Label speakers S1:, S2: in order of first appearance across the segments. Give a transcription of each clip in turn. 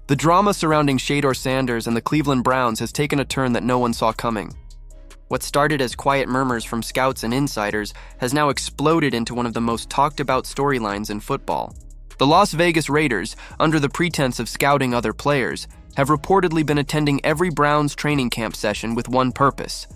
S1: The drama surrounding Shador Sanders and the Cleveland Browns has taken a turn that no one saw coming. What started as quiet murmurs from scouts and insiders has now exploded into one of the most talked-about storylines in football. The Las Vegas Raiders, under the pretense of scouting other players, have reportedly been attending every Browns training camp session with one purpose: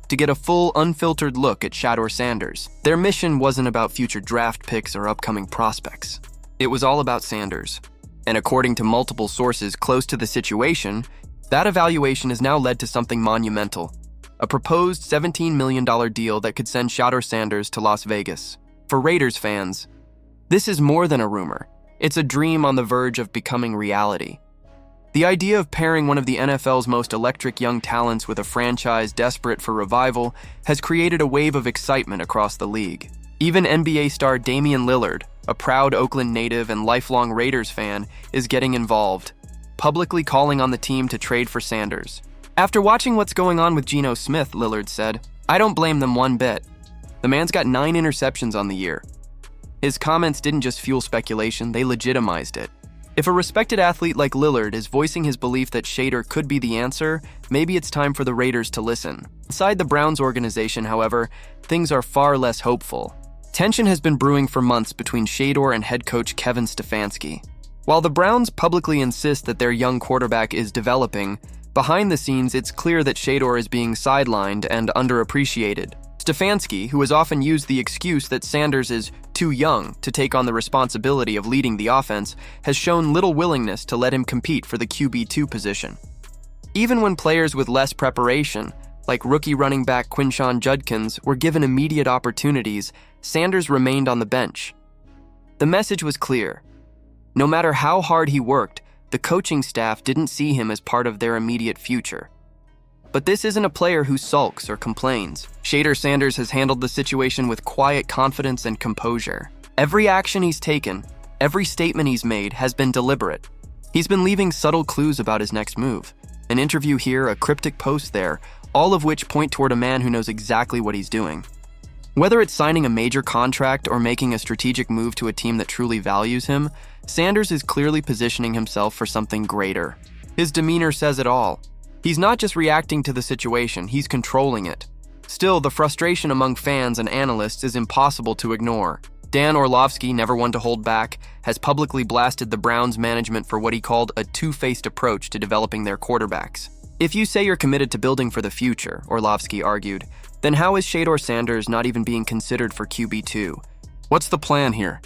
S1: to get a full, unfiltered look at Shador Sanders. Their mission wasn't about future draft picks or upcoming prospects. It was all about Sanders. And according to multiple sources close to the situation, that evaluation has now led to something monumental: a proposed $17 million deal that could send Shador Sanders to Las Vegas. For Raiders fans, this is more than a rumor. It's a dream on the verge of becoming reality. The idea of pairing one of the NFL's most electric young talents with a franchise desperate for revival has created a wave of excitement across the league. Even NBA star Damian Lillard, a proud Oakland native and lifelong Raiders fan, is getting involved, publicly calling on the team to trade for Sanders. After watching what's going on with Geno Smith, Lillard said, "I don't blame them one bit. The man's got 9 interceptions on the year." His comments didn't just fuel speculation, they legitimized it. If a respected athlete like Lillard is voicing his belief that Shedeur could be the answer, maybe it's time for the Raiders to listen. Inside the Browns organization, however, things are far less hopeful. Tension has been brewing for months between Shedeur and head coach Kevin Stefanski. While the Browns publicly insist that their young quarterback is developing, behind the scenes it's clear that Shedeur is being sidelined and underappreciated. Stefanski, who has often used the excuse that Sanders is too young to take on the responsibility of leading the offense, has shown little willingness to let him compete for the QB2 position. Even when players with less preparation, like rookie running back Quinshon Judkins, were given immediate opportunities, Sanders remained on the bench. The message was clear. No matter how hard he worked, the coaching staff didn't see him as part of their immediate future. But this isn't a player who sulks or complains. Shador Sanders has handled the situation with quiet confidence and composure. Every action he's taken, every statement he's made has been deliberate. He's been leaving subtle clues about his next move. An interview here, a cryptic post there, all of which point toward a man who knows exactly what he's doing. Whether it's signing a major contract or making a strategic move to a team that truly values him, Sanders is clearly positioning himself for something greater. His demeanor says it all. He's not just reacting to the situation, he's controlling it. Still, the frustration among fans and analysts is impossible to ignore. Dan Orlovsky, never one to hold back, has publicly blasted the Browns management for what he called a two-faced approach to developing their quarterbacks. If you say you're committed to building for the future, Orlovsky argued, then how is Shador Sanders not even being considered for QB2? What's the plan here?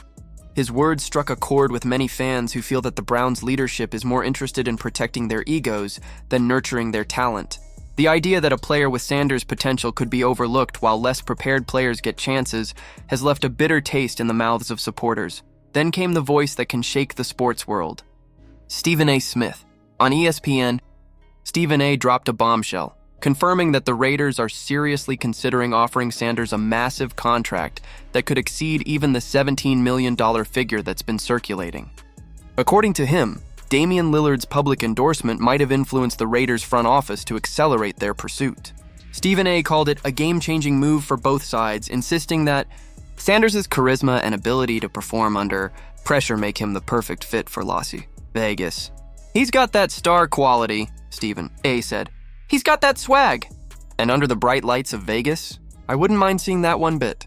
S1: His words struck a chord with many fans who feel that the Browns' leadership is more interested in protecting their egos than nurturing their talent. The idea that a player with Sanders' potential could be overlooked while less prepared players get chances has left a bitter taste in the mouths of supporters. Then came the voice that can shake the sports world. Stephen A. Smith. On ESPN, Stephen A. dropped a bombshell, confirming that the Raiders are seriously considering offering Sanders a massive contract that could exceed even the $17 million figure that's been circulating. According to him, Damian Lillard's public endorsement might have influenced the Raiders' front office to accelerate their pursuit. Stephen A. called it a game-changing move for both sides, insisting that Sanders' charisma and ability to perform under pressure make him the perfect fit for Las Vegas. "He's got that star quality," Stephen A. said. "He's got that swag. And under the bright lights of Vegas, I wouldn't mind seeing that one bit."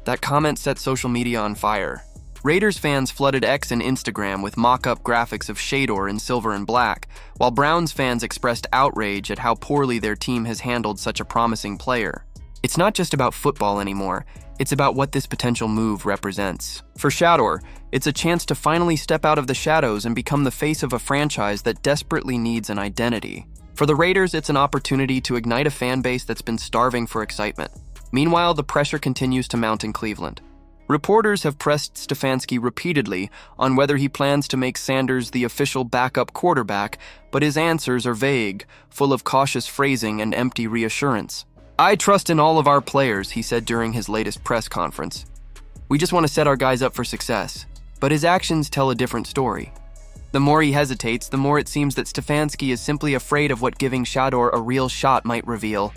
S1: That comment set social media on fire. Raiders fans flooded X and Instagram with mock-up graphics of Shedeur in silver and black, while Browns fans expressed outrage at how poorly their team has handled such a promising player. It's not just about football anymore, it's about what this potential move represents. For Shador, it's a chance to finally step out of the shadows and become the face of a franchise that desperately needs an identity. For the Raiders, it's an opportunity to ignite a fan base that's been starving for excitement. Meanwhile, the pressure continues to mount in Cleveland. Reporters have pressed Stefanski repeatedly on whether he plans to make Sanders the official backup quarterback, but his answers are vague, full of cautious phrasing and empty reassurance. "I trust in all of our players," he said during his latest press conference. "We just want to set our guys up for success." But his actions tell a different story. The more he hesitates, the more it seems that Stefanski is simply afraid of what giving Shador a real shot might reveal.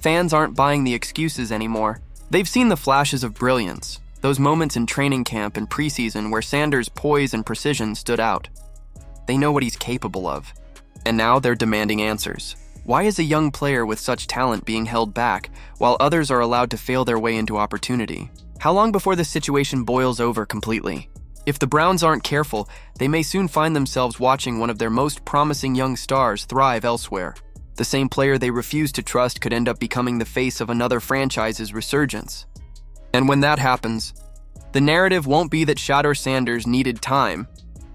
S1: Fans aren't buying the excuses anymore. They've seen the flashes of brilliance, those moments in training camp and preseason where Sanders' poise and precision stood out. They know what he's capable of. And now they're demanding answers. Why is a young player with such talent being held back, while others are allowed to fail their way into opportunity? How long before this situation boils over completely? If the Browns aren't careful, they may soon find themselves watching one of their most promising young stars thrive elsewhere. The same player they refuse to trust could end up becoming the face of another franchise's resurgence. And when that happens, the narrative won't be that Shador Sanders needed time.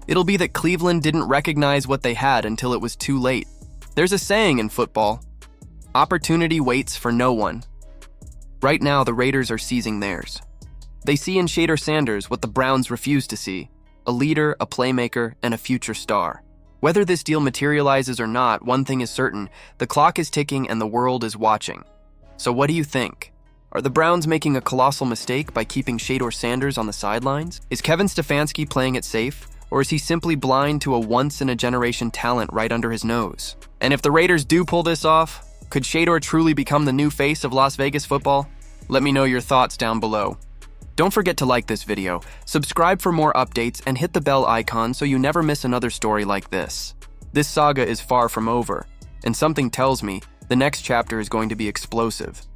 S1: It'll be that Cleveland didn't recognize what they had until it was too late. There's a saying in football: opportunity waits for no one. Right now, the Raiders are seizing theirs. They see in Shador Sanders what the Browns refuse to see: a leader, a playmaker, and a future star. Whether this deal materializes or not, one thing is certain: the clock is ticking and the world is watching. So what do you think? Are the Browns making a colossal mistake by keeping Shador Sanders on the sidelines? Is Kevin Stefanski playing it safe? Or is he simply blind to a once-in-a-generation talent right under his nose? And if the Raiders do pull this off, could Shedeur truly become the new face of Las Vegas football? Let me know your thoughts down below. Don't forget to like this video, subscribe for more updates, and hit the bell icon so you never miss another story like this. This saga is far from over, and something tells me the next chapter is going to be explosive.